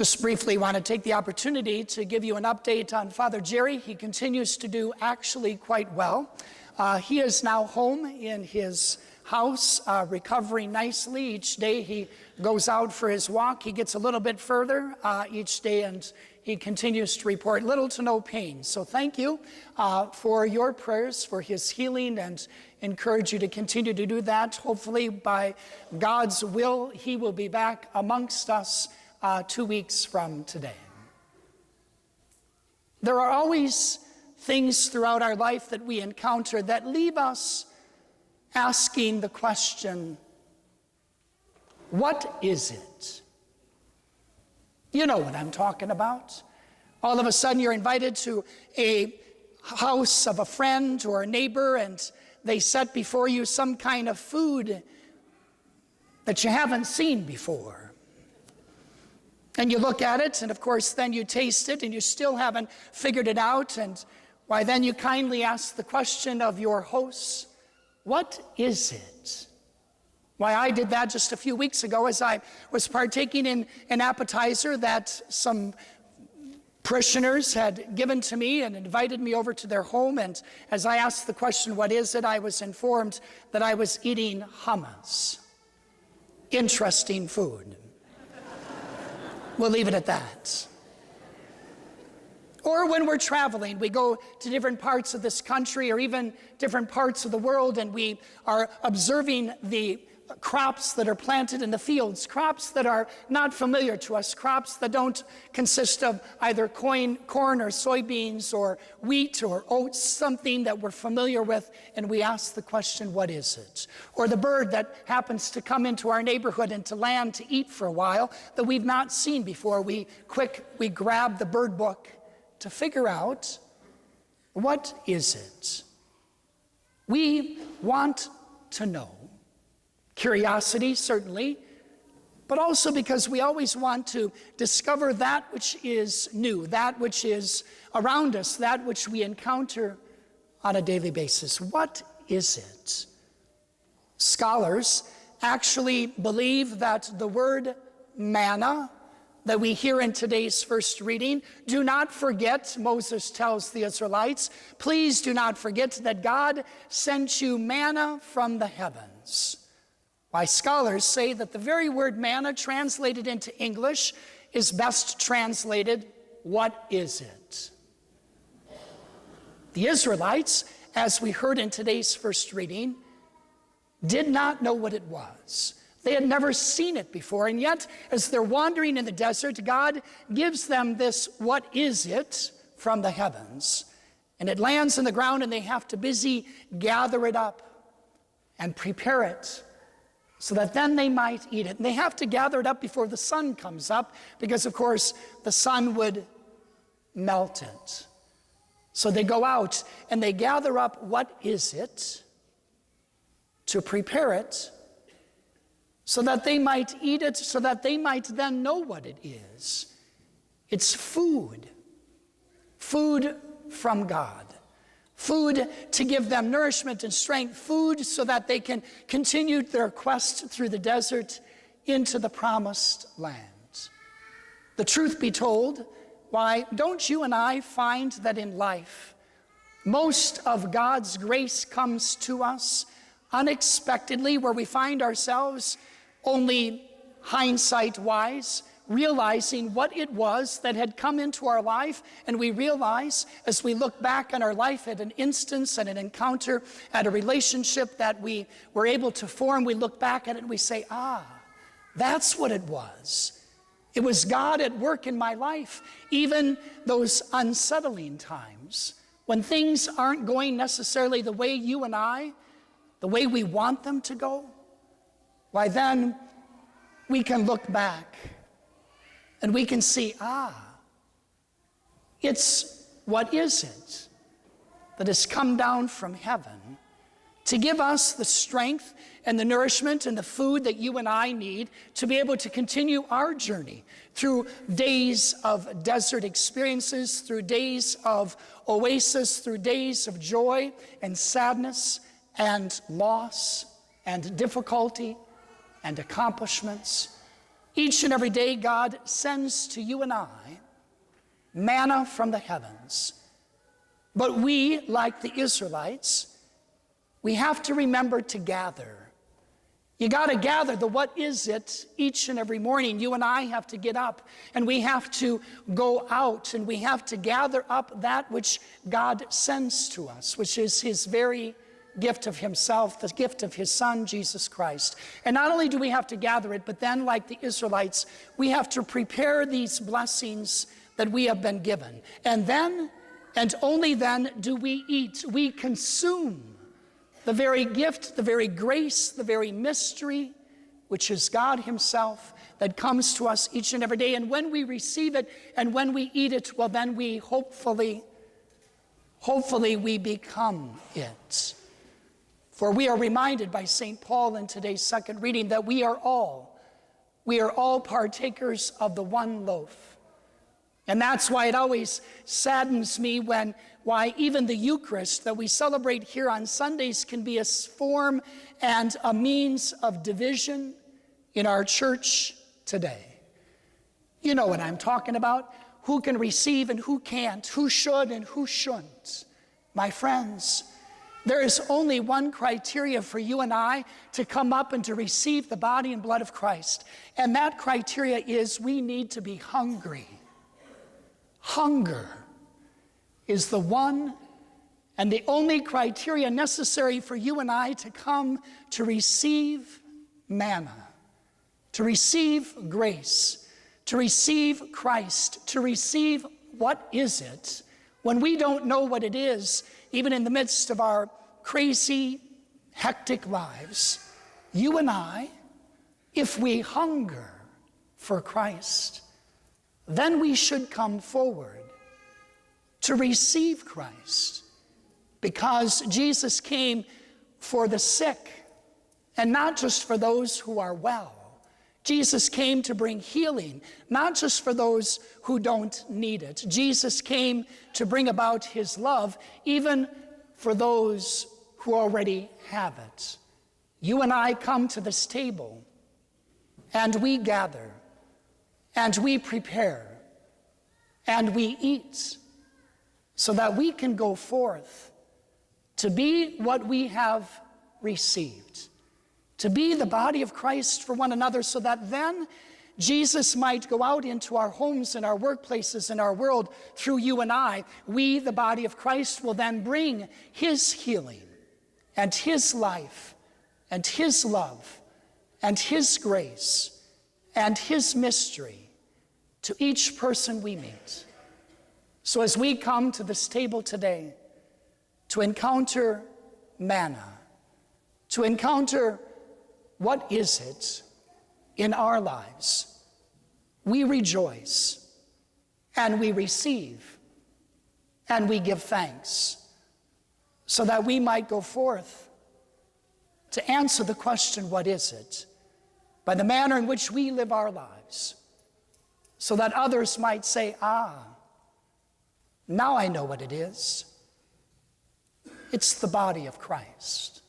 Just briefly want to take the opportunity to give you an update on Father Jerry. He continues to do actually quite well. He is now home in his house, recovering nicely. Each day he goes out for his walk. He gets a little bit further each day, and he continues to report little to no pain. So thank you for your prayers for his healing, and encourage you to continue to do that. Hopefully by God's will, he will be back amongst us 2 weeks from today. There are always things throughout our life that we encounter that leave us asking the question, what is it? You know what I'm talking about. All of a sudden you're invited to a house of a friend or a neighbor, and they set before you some kind of food that you haven't seen before. And you look at it, and of course then you taste it, and you still haven't figured it out, and why then you kindly ask the question of your host, what is it? Why, I did that just a few weeks ago as I was partaking in an appetizer that some parishioners had given to me and invited me over to their home, and as I asked the question, what is it, I was informed that I was eating hummus. Interesting food. We'll leave it at that. Or when we're traveling, we go to different parts of this country or even different parts of the world, and we are observing the crops that are planted in the fields, crops that are not familiar to us, crops that don't consist of either corn or soybeans or wheat or oats, something that we're familiar with, and we ask the question, what is it? Or the bird that happens to come into our neighborhood and to land to eat for a while that we've not seen before. We grab the bird book to figure out, what is it? We want to know. Curiosity, certainly, but also because we always want to discover that which is new, that which is around us, that which we encounter on a daily basis. What is it? Scholars actually believe that the word manna that we hear in today's first reading, do not forget, Moses tells the Israelites, please do not forget that God sent you manna from the heavens. Why, scholars say that the very word manna translated into English is best translated, what is it? The Israelites, as we heard in today's first reading, did not know what it was. They had never seen it before, and yet, as they're wandering in the desert, God gives them this, what is it, from the heavens. And it lands in the ground, and they have to busy gather it up and prepare it so that then they might eat it. And they have to gather it up before the sun comes up, because, of course, the sun would melt it. So they go out, and they gather up what is it to prepare it, so that they might eat it, so that they might then know what it is. It's food. Food from God. Food to give them nourishment and strength. Food so that they can continue their quest through the desert into the promised land. The truth be told, why, don't you and I find that in life, most of God's grace comes to us unexpectedly, where we find ourselves only hindsight-wise, realizing what it was that had come into our life, and we realize, as we look back on our life at an instance, at an encounter, at a relationship that we were able to form, we look back at it and we say, that's what it was. It was God at work in my life, even those unsettling times, when things aren't going necessarily the way you and I, the way we want them to go. Why, then we can look back and we can see, it's what is it that has come down from heaven to give us the strength and the nourishment and the food that you and I need to be able to continue our journey through days of desert experiences, through days of oasis, through days of joy and sadness and loss and difficulty and accomplishments. Each and every day, God sends to you and I manna from the heavens. But we, like the Israelites, we have to remember to gather. You got to gather the what is it each and every morning. You and I have to get up and we have to go out and we have to gather up that which God sends to us, which is his very gift of himself, the gift of his Son, Jesus Christ. And not only do we have to gather it, but then like the Israelites, we have to prepare these blessings that we have been given. And then, and only then, do we eat. We consume the very gift, the very grace, the very mystery, which is God himself, that comes to us each and every day. And when we receive it and when we eat it, well, then we hopefully we become it. For we are reminded by St. Paul in today's second reading that we are all partakers of the one loaf. And that's why it always saddens me why even the Eucharist that we celebrate here on Sundays can be a form and a means of division in our church today. You know what I'm talking about. Who can receive and who can't, who should and who shouldn't. My friends, there is only one criteria for you and I to come up and to receive the body and blood of Christ. And that criteria is we need to be hungry. Hunger is the one and the only criteria necessary for you and I to come to receive manna, to receive grace, to receive Christ, to receive what is it when we don't know what it is, even in the midst of our crazy, hectic lives. You and I, if we hunger for Christ, then we should come forward to receive Christ, because Jesus came for the sick and not just for those who are well. Jesus came to bring healing, not just for those who don't need it. Jesus came to bring about his love, even for those who already have it. You and I come to this table, and we gather, and we prepare, and we eat, so that we can go forth to be what we have received, to be the body of Christ for one another, so that then Jesus might go out into our homes and our workplaces and our world through you and I. We, the body of Christ, will then bring his healing and his life and his love and his grace and his mystery to each person we meet. So as we come to this table today to encounter manna, to encounter what is it in our lives, we rejoice and we receive and we give thanks, so that we might go forth to answer the question, what is it, by the manner in which we live our lives, so that others might say, now I know what it is. It's the body of Christ.